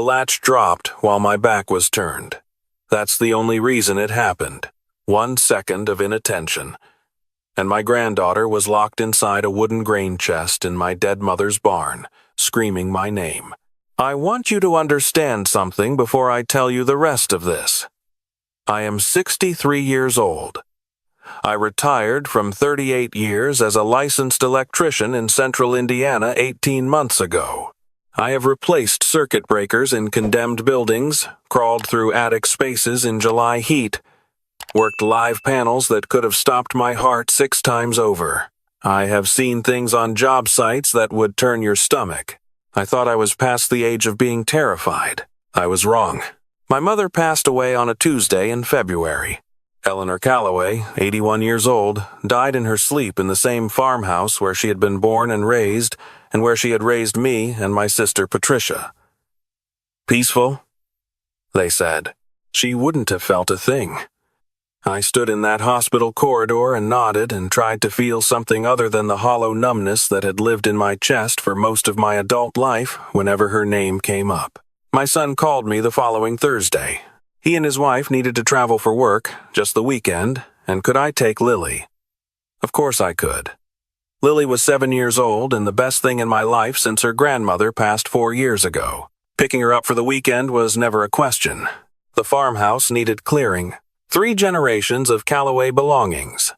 latch dropped while my back was turned. That's the only reason it happened. 1 second of inattention. And my granddaughter was locked inside a wooden grain chest in my dead mother's barn, screaming my name. I want you to understand something before I tell you the rest of this. I am 63 years old. I retired from 38 years as a licensed electrician in central Indiana 18 months ago. I have replaced circuit breakers in condemned buildings, crawled through attic spaces in July heat, worked live panels that could have stopped my heart 6 times over. I have seen things on job sites that would turn your stomach. I thought I was past the age of being terrified. I was wrong. My mother passed away on a Tuesday in February. Eleanor Calloway, 81 years old, died in her sleep in the same farmhouse where she had been born and raised, and where she had raised me and my sister Patricia. Peaceful? They said. She wouldn't have felt a thing. I stood in that hospital corridor and nodded and tried to feel something other than the hollow numbness that had lived in my chest for most of my adult life whenever her name came up. My son called me the following Thursday. He and his wife needed to travel for work, just the weekend, and could I take Lily? Of course I could. Lily was 7 years old and the best thing in my life since her grandmother passed 4 years ago. Picking her up for the weekend was never a question. The farmhouse needed clearing. 3 generations of Calloway belongings.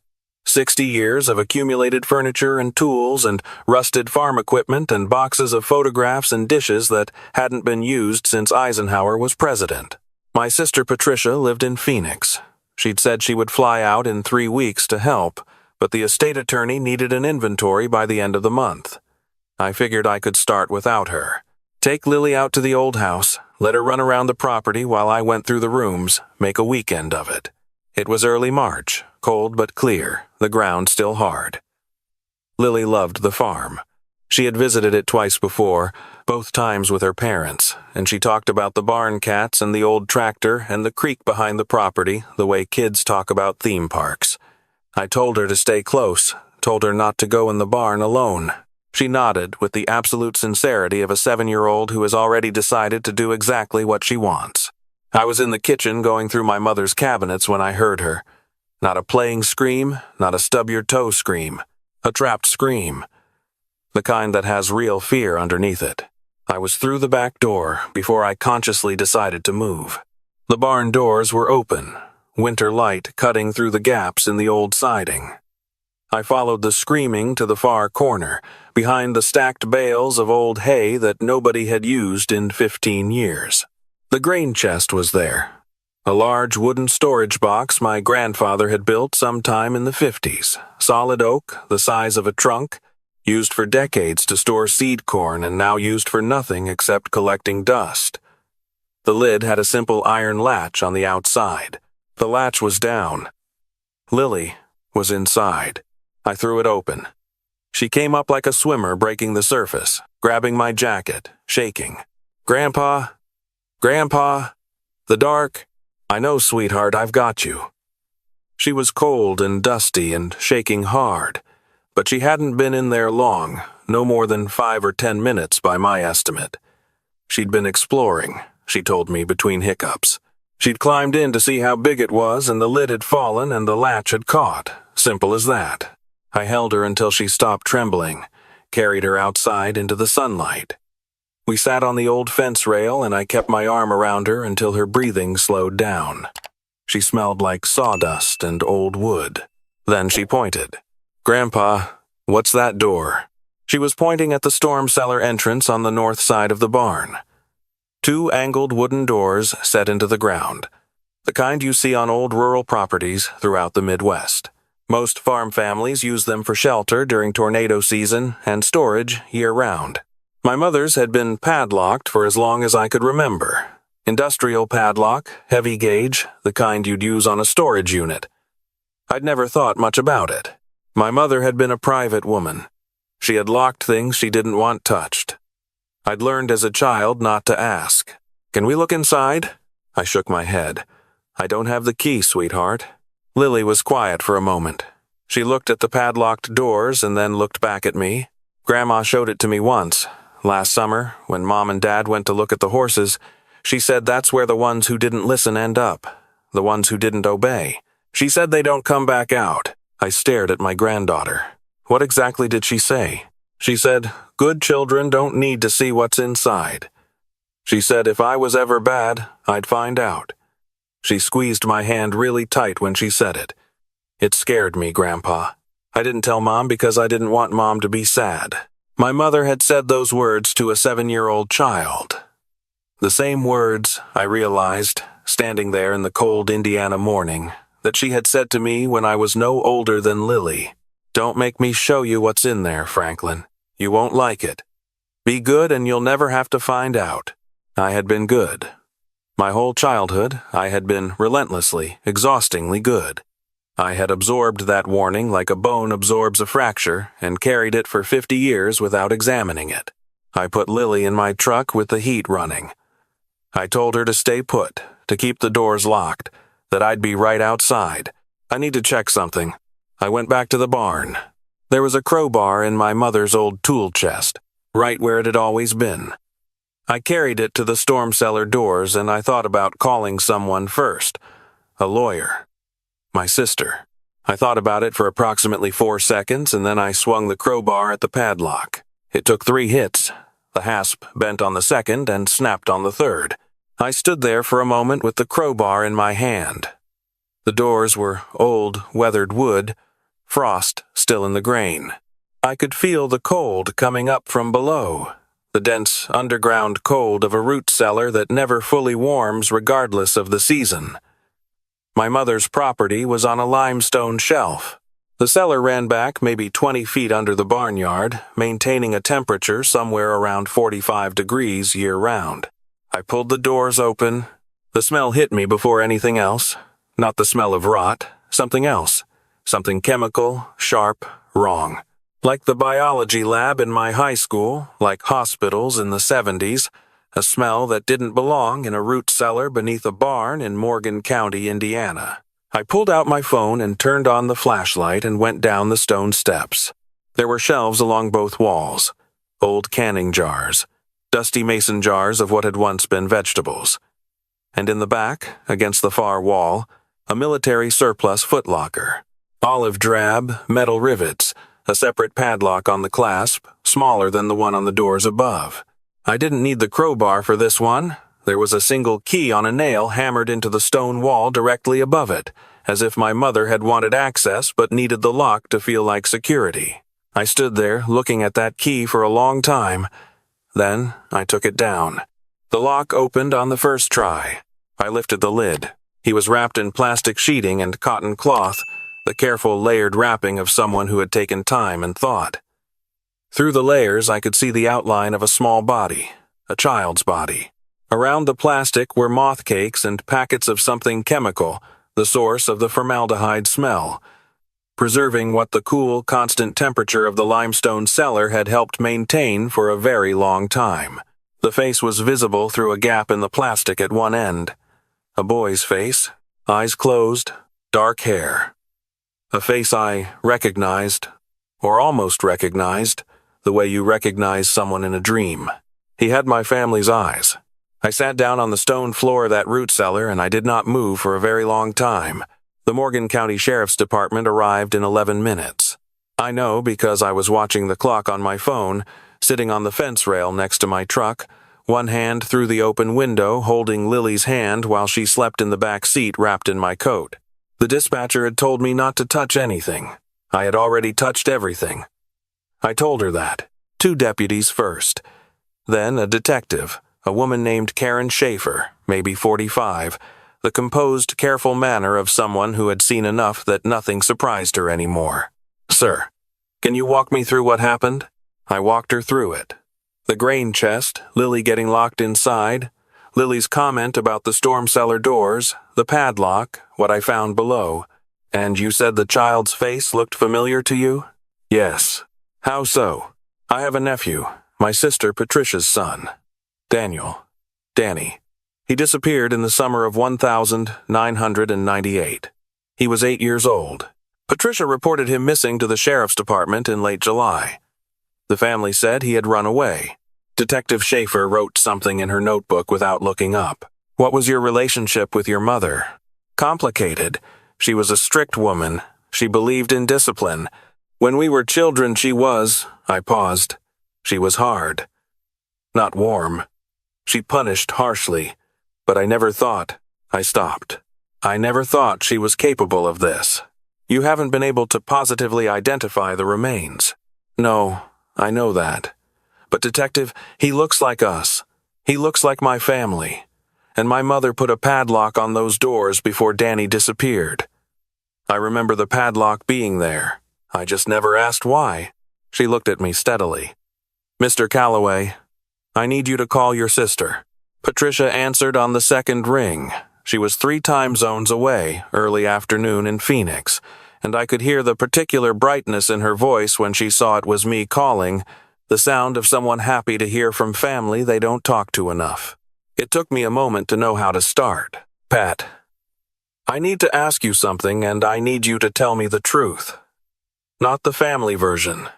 60 years of accumulated furniture and tools and rusted farm equipment and boxes of photographs and dishes that hadn't been used since Eisenhower was president. My sister Patricia lived in Phoenix. She'd said she would fly out in 3 weeks to help, but the estate attorney needed an inventory by the end of the month. I figured I could start without her. Take Lily out to the old house, let her run around the property while I went through the rooms, make a weekend of it. It was early March, cold but clear, the ground still hard. Lily loved the farm. She had visited it twice before, both times with her parents, and she talked about the barn cats and the old tractor and the creek behind the property the way kids talk about theme parks. I told her to stay close, told her not to go in the barn alone. She nodded with the absolute sincerity of a 7-year-old who has already decided to do exactly what she wants. I was in the kitchen going through my mother's cabinets when I heard her. Not a playing scream, not a stub-your-toe scream. A trapped scream. The kind that has real fear underneath it. I was through the back door before I consciously decided to move. The barn doors were open, winter light cutting through the gaps in the old siding. I followed the screaming to the far corner, behind the stacked bales of old hay that nobody had used in 15 years. The grain chest was there. A large wooden storage box my grandfather had built sometime in the 50s, solid oak, the size of a trunk, used for decades to store seed corn and now used for nothing except collecting dust. The lid had a simple iron latch on the outside. The latch was down. Lily was inside. I threw it open. She came up like a swimmer breaking the surface, grabbing my jacket, shaking. "Grandpa? Grandpa? The dark? I know, sweetheart, I've got you." She was cold and dusty and shaking hard, but she hadn't been in there long, no more than 5 or 10 minutes by my estimate. She'd been exploring, she told me between hiccups. She'd climbed in to see how big it was and the lid had fallen and the latch had caught. Simple as that. I held her until she stopped trembling, carried her outside into the sunlight. We sat on the old fence rail and I kept my arm around her until her breathing slowed down. She smelled like sawdust and old wood. Then she pointed. "Grandpa, what's that door?" She was pointing at the storm cellar entrance on the north side of the barn. 2 angled wooden doors set into the ground, the kind you see on old rural properties throughout the Midwest. Most farm families use them for shelter during tornado season and storage year-round. My mother's had been padlocked for as long as I could remember. Industrial padlock, heavy gauge, the kind you'd use on a storage unit. I'd never thought much about it. My mother had been a private woman. She had locked things she didn't want touched. I'd learned as a child not to ask. "Can we look inside?" I shook my head. "I don't have the key, sweetheart." Lily was quiet for a moment. She looked at the padlocked doors and then looked back at me. Grandma showed it to me once. Last summer, when Mom and Dad went to look at the horses, She said that's where the ones who didn't listen end up, the ones who didn't obey. She said they don't come back out. I stared at my granddaughter. What exactly did she say? She said, good children don't need to see what's inside. She said if I was ever bad, I'd find out. She squeezed my hand really tight when she said it. It scared me, Grandpa. I didn't tell Mom because I didn't want Mom to be sad. My mother had said those words to a 7-year-old child. The same words, I realized, standing there in the cold Indiana morning, that she had said to me when I was no older than Lily. Don't make me show you what's in there, Franklin. You won't like it. Be good and you'll never have to find out. I had been good. My whole childhood, I had been relentlessly, exhaustingly good. I had absorbed that warning like a bone absorbs a fracture and carried it for 50 years without examining it. I put Lily in my truck with the heat running. I told her to stay put, to keep the doors locked, that I'd be right outside. I need to check something. I went back to the barn. There was a crowbar in my mother's old tool chest, right where it had always been. I carried it to the storm cellar doors and I thought about calling someone first, a lawyer. My sister. I thought about it for approximately 4 seconds and then I swung the crowbar at the padlock. It took 3 hits. The hasp bent on the second and snapped on the third. I stood there for a moment with the crowbar in my hand. The doors were old, weathered wood, frost still in the grain. I could feel the cold coming up from below, the dense underground cold of a root cellar that never fully warms regardless of the season. My mother's property was on a limestone shelf. The cellar ran back maybe 20 feet under the barnyard, maintaining a temperature somewhere around 45 degrees year-round. I pulled the doors open. The smell hit me before anything else. Not the smell of rot, something else. Something chemical, sharp, wrong. Like the biology lab in my high school, like hospitals in the 70s, a smell that didn't belong in a root cellar beneath a barn in Morgan County, Indiana. I pulled out my phone and turned on the flashlight and went down the stone steps. There were shelves along both walls, old canning jars, dusty mason jars of what had once been vegetables. And in the back, against the far wall, a military surplus footlocker. Olive drab, metal rivets, a separate padlock on the clasp, smaller than the one on the doors above. I didn't need the crowbar for this one. There was a single key on a nail hammered into the stone wall directly above it, as if my mother had wanted access but needed the lock to feel like security. I stood there looking at that key for a long time. Then I took it down. The lock opened on the first try. I lifted the lid. He was wrapped in plastic sheeting and cotton cloth, the careful layered wrapping of someone who had taken time and thought. Through the layers I could see the outline of a small body, a child's body. Around the plastic were moth cakes and packets of something chemical, the source of the formaldehyde smell, preserving what the cool, constant temperature of the limestone cellar had helped maintain for a very long time. The face was visible through a gap in the plastic at one end. A boy's face, eyes closed, dark hair. A face I recognized, or almost recognized, the way you recognize someone in a dream. He had my family's eyes. I sat down on the stone floor of that root cellar and I did not move for a very long time. The Morgan County Sheriff's Department arrived in 11 minutes. I know because I was watching the clock on my phone, sitting on the fence rail next to my truck, one hand through the open window holding Lily's hand while she slept in the back seat wrapped in my coat. The dispatcher had told me not to touch anything. I had already touched everything. I told her that. 2 deputies first. Then a detective, a woman named Karen Schaefer, maybe 45, the composed, careful manner of someone who had seen enough that nothing surprised her anymore. Sir, can you walk me through what happened? I walked her through it. The grain chest, Lily getting locked inside, Lily's comment about the storm cellar doors, the padlock, what I found below. And you said the child's face looked familiar to you? Yes. How so? I have a nephew, my sister Patricia's son. Daniel. Danny. He disappeared in the summer of 1998. He was 8 years old. Patricia reported him missing to the sheriff's department in late July. The family said he had run away. Detective Schaefer wrote something in her notebook without looking up. What was your relationship with your mother? Complicated. She was a strict woman. She believed in discipline. When we were children, she was, I paused. She was hard. Not warm. She punished harshly. But I never thought. I stopped. I never thought she was capable of this. You haven't been able to positively identify the remains. No, I know that. But Detective, he looks like us. He looks like my family. And my mother put a padlock on those doors before Danny disappeared. I remember the padlock being there. I just never asked why. She looked at me steadily. Mr. Calloway, I need you to call your sister. Patricia answered on the second ring. She was 3 time zones away, early afternoon in Phoenix, and I could hear the particular brightness in her voice when she saw it was me calling, the sound of someone happy to hear from family they don't talk to enough. It took me a moment to know how to start. Pat, I need to ask you something, and I need you to tell me the truth. Not the family version.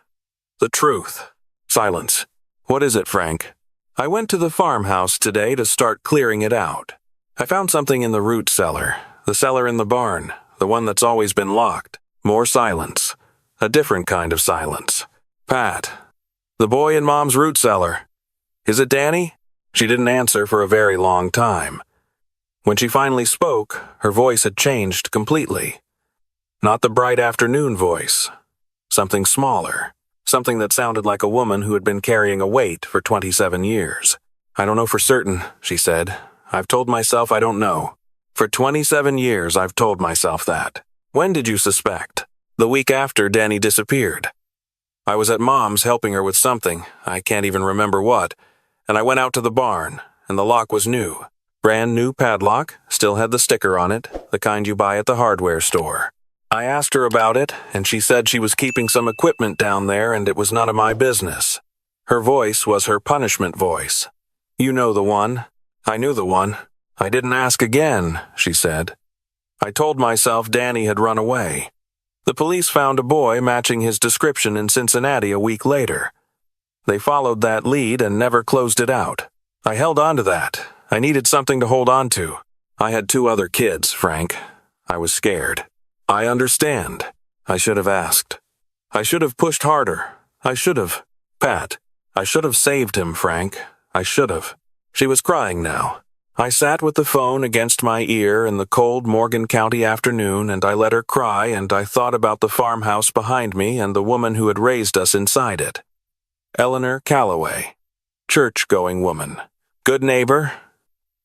The truth. Silence. What is it, Frank? I went to the farmhouse today to start clearing it out. I found something in the root cellar, the cellar in the barn, the one that's always been locked. More silence. A different kind of silence. Pat, the boy in Mom's root cellar. Is it Danny? She didn't answer for a very long time. When she finally spoke, her voice had changed completely. Not the bright afternoon voice. Something smaller. Something that sounded like a woman who had been carrying a weight for 27 years. I don't know for certain, she said. I've told myself I don't know. For 27 years I've told myself that. When did you suspect? The week after Danny disappeared. I was at Mom's helping her with something, I can't even remember what, and I went out to the barn, and the lock was new. Brand new padlock, still had the sticker on it, the kind you buy at the hardware store. I asked her about it, and she said she was keeping some equipment down there and it was none of my business. Her voice was her punishment voice. You know the one. I knew the one. I didn't ask again, she said. I told myself Danny had run away. The police found a boy matching his description in Cincinnati a week later. They followed that lead and never closed it out. I held on to that. I needed something to hold on to. I had 2 other kids, Frank. I was scared. I understand. I should have asked. I should have pushed harder. I should have. Pat, I should have saved him, Frank. I should have. She was crying now. I sat with the phone against my ear in the cold Morgan County afternoon, and I let her cry, and I thought about the farmhouse behind me and the woman who had raised us inside it. Eleanor Calloway. Church-going woman. Good neighbor.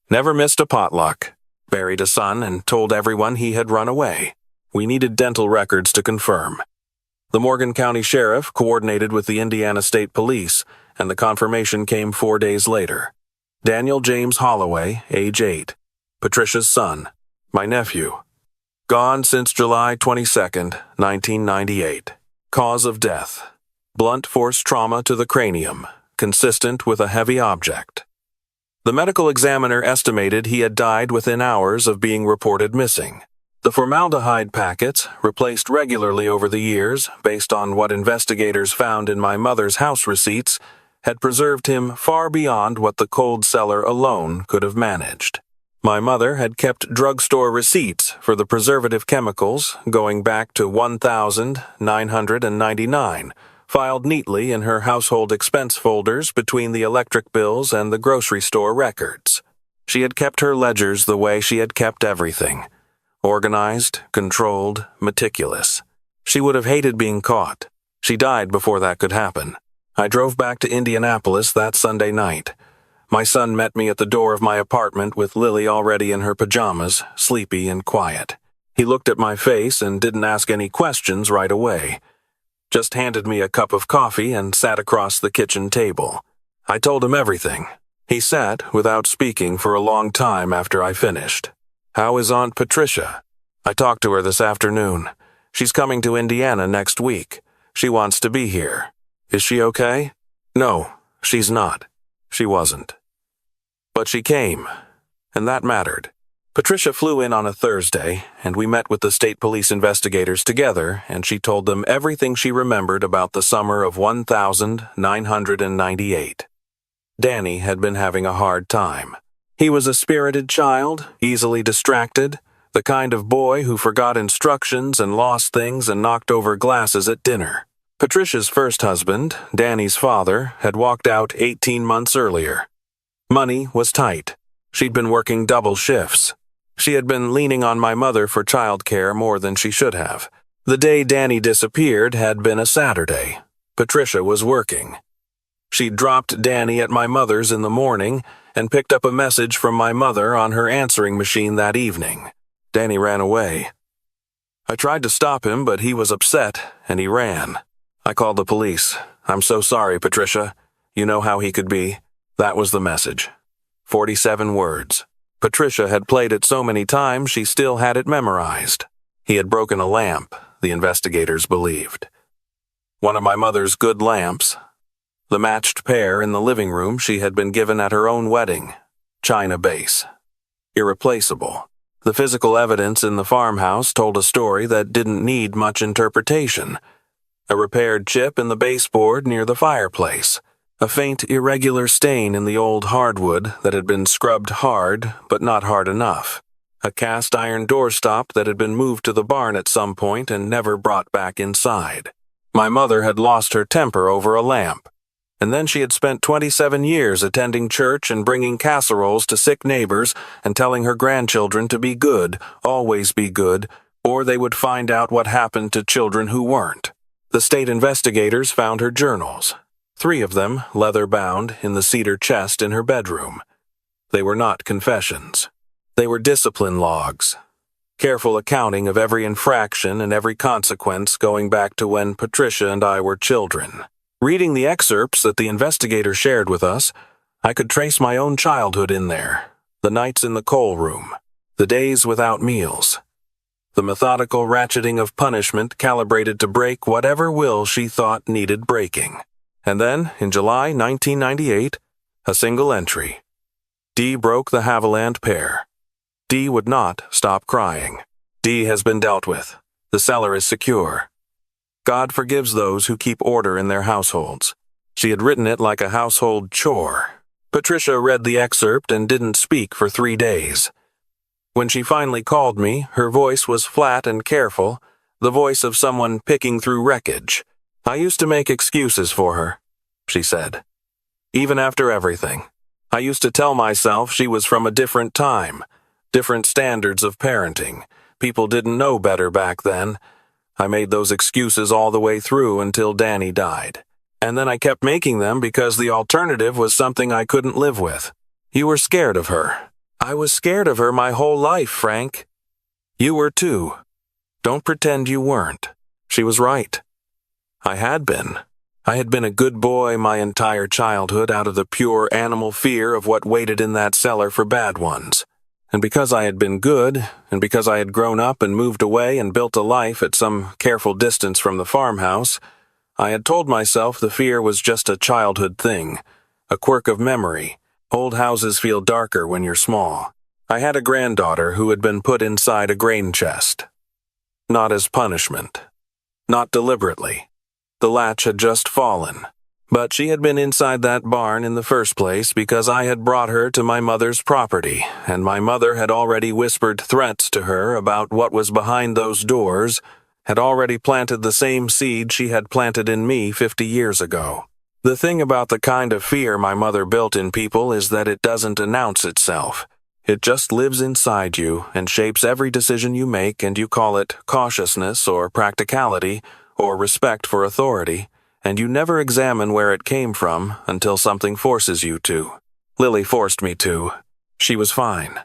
Never missed a potluck. Buried a son and told everyone he had run away. We needed dental records to confirm. The Morgan County Sheriff coordinated with the Indiana State Police, and the confirmation came 4 days later. Daniel James Holloway, age 8. Patricia's son. My nephew. Gone since July 22, 1998. Cause of death. Blunt force trauma to the cranium, consistent with a heavy object. The medical examiner estimated he had died within hours of being reported missing. The formaldehyde packets, replaced regularly over the years based on what investigators found in my mother's house receipts, had preserved him far beyond what the cold cellar alone could have managed. My mother had kept drugstore receipts for the preservative chemicals going back to 1999, filed neatly in her household expense folders between the electric bills and the grocery store records. She had kept her ledgers the way she had kept everything. Organized, controlled, meticulous. She would have hated being caught. She died before that could happen. I drove back to Indianapolis that Sunday night. My son met me at the door of my apartment with Lily already in her pajamas, sleepy and quiet. He looked at my face and didn't ask any questions right away. Just handed me a cup of coffee and sat across the kitchen table. I told him everything. He sat without speaking for a long time after I finished. How is Aunt Patricia? I talked to her this afternoon. She's coming to Indiana next week. She wants to be here. Is she okay? No, she's not. She wasn't. But she came, and that mattered. Patricia flew in on a Thursday, and we met with the state police investigators together, and she told them everything she remembered about the summer of 1998. Danny had been having a hard time. He was a spirited child, easily distracted, the kind of boy who forgot instructions and lost things and knocked over glasses at dinner. Patricia's first husband, Danny's father, had walked out 18 months earlier. Money was tight. She'd been working double shifts. She had been leaning on my mother for childcare more than she should have. The day Danny disappeared had been a Saturday. Patricia was working. She dropped Danny at my mother's in the morning and picked up a message from my mother on her answering machine that evening. Danny ran away. I tried to stop him, but he was upset, and he ran. I called the police. "I'm so sorry, Patricia. You know how he could be." That was the message. 47 words. Patricia had played it so many times she still had it memorized. He had broken a lamp, the investigators believed. One of my mother's good lamps. The matched pair in the living room she had been given at her own wedding. China base. Irreplaceable. The physical evidence in the farmhouse told a story that didn't need much interpretation. A repaired chip in the baseboard near the fireplace. A faint, irregular stain in the old hardwood that had been scrubbed hard, but not hard enough. A cast iron doorstop that had been moved to the barn at some point and never brought back inside. My mother had lost her temper over a lamp. And then she had spent 27 years attending church and bringing casseroles to sick neighbors and telling her grandchildren to be good, always be good, or they would find out what happened to children who weren't. The state investigators found her journals. 3 of them, leather-bound, in the cedar chest in her bedroom. They were not confessions. They were discipline logs. Careful accounting of every infraction and every consequence going back to when Patricia and I were children. Reading the excerpts that the investigator shared with us, I could trace my own childhood in there. The nights in the coal room. The days without meals. The methodical ratcheting of punishment calibrated to break whatever will she thought needed breaking. And then, in July 1998, a single entry. Dee broke the Haviland pair. Dee would not stop crying. Dee has been dealt with. The cellar is secure. God forgives those who keep order in their households. She had written it like a household chore. Patricia read the excerpt and didn't speak for 3 days. When she finally called me, her voice was flat and careful, the voice of someone picking through wreckage. "I used to make excuses for her," she said. "Even after everything. I used to tell myself she was from a different time, different standards of parenting. People didn't know better back then. I made those excuses all the way through until Danny died. And then I kept making them because the alternative was something I couldn't live with. You were scared of her. I was scared of her my whole life, Frank. You were too. Don't pretend you weren't." She was right. I had been. I had been a good boy my entire childhood out of the pure animal fear of what waited in that cellar for bad ones. And because I had been good, and because I had grown up and moved away and built a life at some careful distance from the farmhouse, I had told myself the fear was just a childhood thing, a quirk of memory. Old houses feel darker when you're small. I had a granddaughter who had been put inside a grain chest. Not as punishment. Not deliberately. The latch had just fallen. But she had been inside that barn in the first place because I had brought her to my mother's property, and my mother had already whispered threats to her about what was behind those doors, had already planted the same seed she had planted in me 50 years ago. The thing about the kind of fear my mother built in people is that it doesn't announce itself. It just lives inside you and shapes every decision you make, and you call it cautiousness or practicality or respect for authority, and you never examine where it came from until something forces you to. Lily forced me to. She was fine.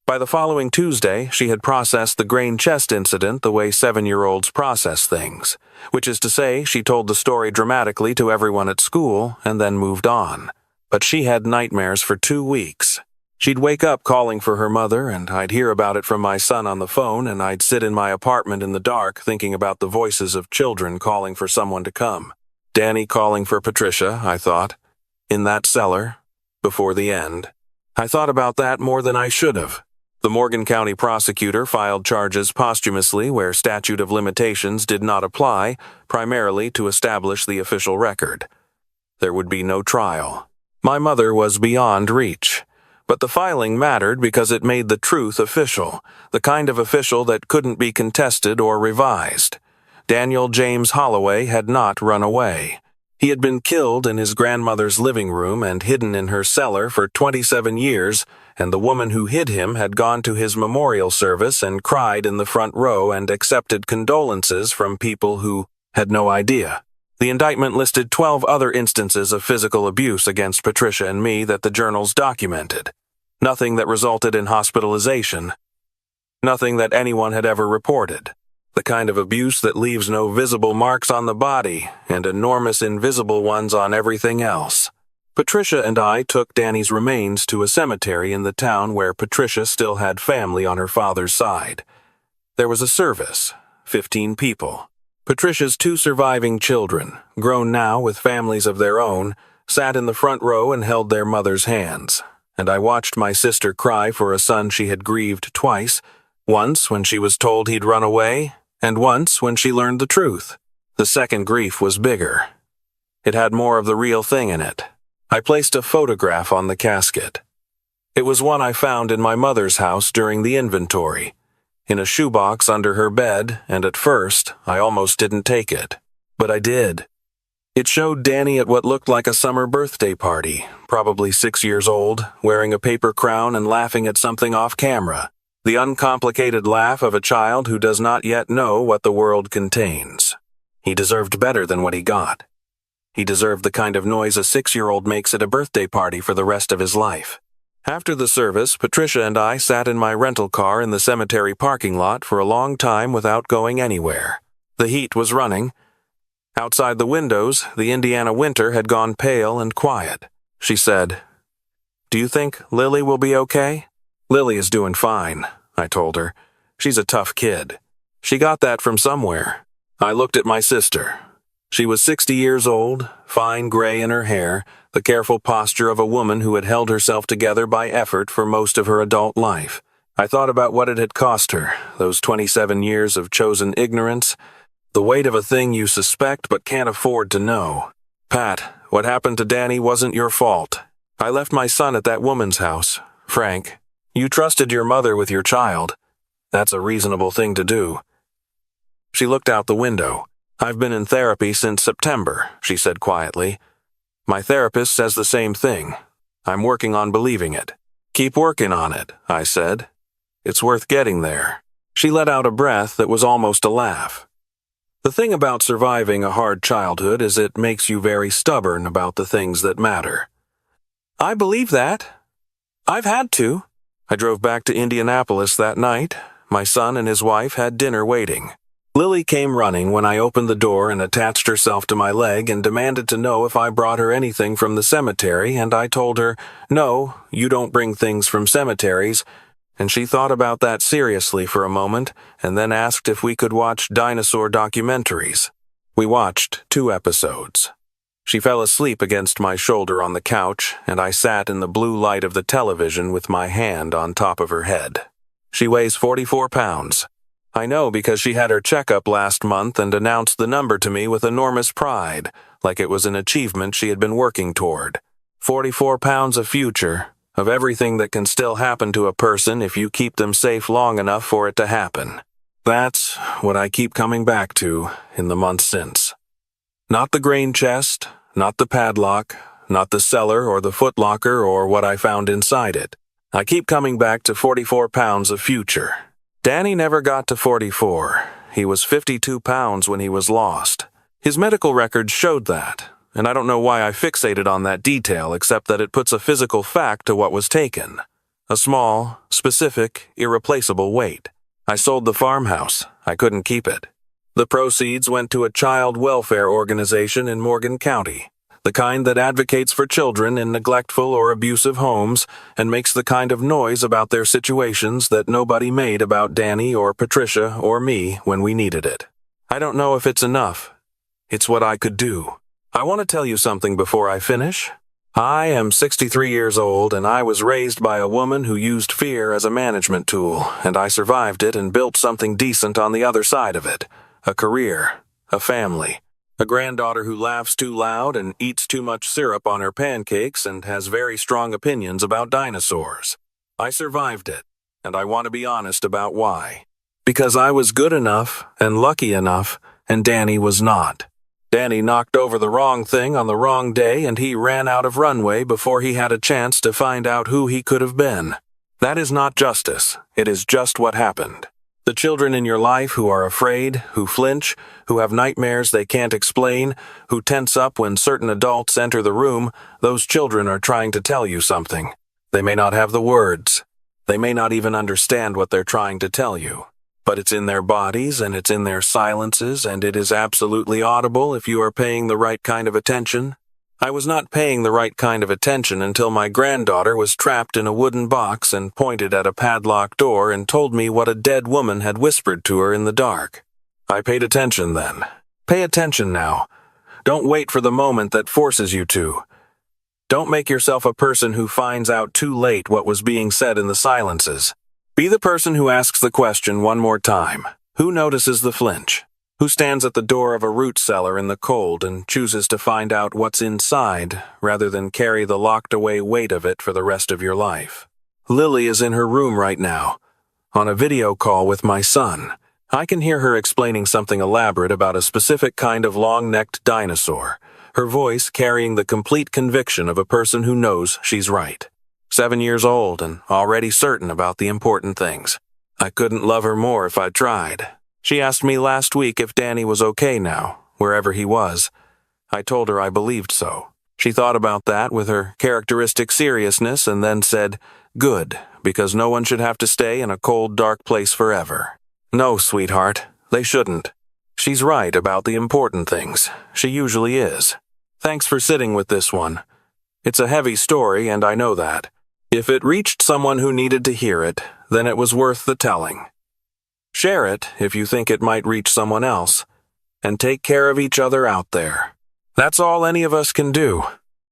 By the following Tuesday, she had processed the grain chest incident the way 7-year-olds process things, which is to say, she told the story dramatically to everyone at school and then moved on. But she had nightmares for 2 weeks. She'd wake up calling for her mother, and I'd hear about it from my son on the phone, and I'd sit in my apartment in the dark thinking about the voices of children calling for someone to come. Danny calling for Patricia, I thought. In that cellar. Before the end. I thought about that more than I should have. The Morgan County prosecutor filed charges posthumously where statute of limitations did not apply, primarily to establish the official record. There would be no trial. My mother was beyond reach. But the filing mattered because it made the truth official, the kind of official that couldn't be contested or revised. Daniel James Holloway had not run away. He had been killed in his grandmother's living room and hidden in her cellar for 27 years, and the woman who hid him had gone to his memorial service and cried in the front row and accepted condolences from people who had no idea. The indictment listed 12 other instances of physical abuse against Patricia and me that the journals documented. Nothing that resulted in hospitalization. Nothing that anyone had ever reported. The kind of abuse that leaves no visible marks on the body and enormous invisible ones on everything else. Patricia and I took Danny's remains to a cemetery in the town where Patricia still had family on her father's side. There was a service, 15 people. Patricia's 2 surviving children, grown now with families of their own, sat in the front row and held their mother's hands, and I watched my sister cry for a son she had grieved twice, once when she was told he'd run away, and once when she learned the truth. The second grief was bigger. It had more of the real thing in it. I placed a photograph on the casket. It was one I found in my mother's house during the inventory, in a shoebox under her bed, and at first, I almost didn't take it. But I did. It showed Danny at what looked like a summer birthday party, probably 6 years old, wearing a paper crown and laughing at something off camera. The uncomplicated laugh of a child who does not yet know what the world contains. He deserved better than what he got. He deserved the kind of noise a 6-year-old makes at a birthday party for the rest of his life. After the service, Patricia and I sat in my rental car in the cemetery parking lot for a long time without going anywhere. The heat was running. Outside the windows, the Indiana winter had gone pale and quiet. She said, "Do you think Lily will be okay?" "Lily is doing fine," I told her. "She's a tough kid. She got that from somewhere." I looked at my sister. She was 60 years old, fine gray in her hair, the careful posture of a woman who had held herself together by effort for most of her adult life. I thought about what it had cost her, those 27 years of chosen ignorance, the weight of a thing you suspect but can't afford to know. "Pat, what happened to Danny wasn't your fault. I left my son at that woman's house. Frank, you trusted your mother with your child. That's a reasonable thing to do." She looked out the window. "I've been in therapy since September," she said quietly. "My therapist says the same thing. I'm working on believing it." "Keep working on it," I said. "It's worth getting there." She let out a breath that was almost a laugh. The thing about surviving a hard childhood is it makes you very stubborn about the things that matter. "I believe that. I've had to." I drove back to Indianapolis that night. My son and his wife had dinner waiting. Lily came running when I opened the door and attached herself to my leg and demanded to know if I brought her anything from the cemetery, and I told her, "No, you don't bring things from cemeteries," and she thought about that seriously for a moment and then asked if we could watch dinosaur documentaries. We watched 2 episodes. She fell asleep against my shoulder on the couch, and I sat in the blue light of the television with my hand on top of her head. She weighs 44 pounds. I know because she had her checkup last month and announced the number to me with enormous pride, like it was an achievement she had been working toward. 44 pounds of future, of everything that can still happen to a person if you keep them safe long enough for it to happen. That's what I keep coming back to in the months since. Not the grain chest, not the padlock, not the cellar or the footlocker or what I found inside it. I keep coming back to 44 pounds of future. Danny never got to 44. He was 52 pounds when he was lost. His medical records showed that, and I don't know why I fixated on that detail except that it puts a physical fact to what was taken. A small, specific, irreplaceable weight. I sold the farmhouse. I couldn't keep it. The proceeds went to a child welfare organization in Morgan County, the kind that advocates for children in neglectful or abusive homes and makes the kind of noise about their situations that nobody made about Danny or Patricia or me when we needed it. I don't know if it's enough. It's what I could do. I want to tell you something before I finish. I am 63 years old, and I was raised by a woman who used fear as a management tool, and I survived it and built something decent on the other side of it. A career, a family. A granddaughter who laughs too loud and eats too much syrup on her pancakes and has very strong opinions about dinosaurs. I survived it, and I want to be honest about why. Because I was good enough and lucky enough, and Danny was not. Danny knocked over the wrong thing on the wrong day, and he ran out of runway before he had a chance to find out who he could have been. That is not justice. It is just what happened. The children in your life who are afraid, who flinch, who have nightmares they can't explain, who tense up when certain adults enter the room, those children are trying to tell you something. They may not have the words. They may not even understand what they're trying to tell you. But it's in their bodies and it's in their silences, and it is absolutely audible if you are paying the right kind of attention. I was not paying the right kind of attention until my granddaughter was trapped in a wooden box and pointed at a padlocked door and told me what a dead woman had whispered to her in the dark. I paid attention then. Pay attention now. Don't wait for the moment that forces you to. Don't make yourself a person who finds out too late what was being said in the silences. Be the person who asks the question one more time. Who notices the flinch? Who stands at the door of a root cellar in the cold and chooses to find out what's inside rather than carry the locked-away weight of it for the rest of your life? Lily is in her room right now, on a video call with my son. I can hear her explaining something elaborate about a specific kind of long-necked dinosaur, her voice carrying the complete conviction of a person who knows she's right. 7 years old and already certain about the important things. I couldn't love her more if I tried. She asked me last week if Danny was okay now, wherever he was. I told her I believed so. She thought about that with her characteristic seriousness and then said, "Good, because no one should have to stay in a cold, dark place forever." No, sweetheart, they shouldn't. She's right about the important things. She usually is. Thanks for sitting with this one. It's a heavy story, and I know that. If it reached someone who needed to hear it, then it was worth the telling. Share it if you think it might reach someone else, and take care of each other out there. That's all any of us can do.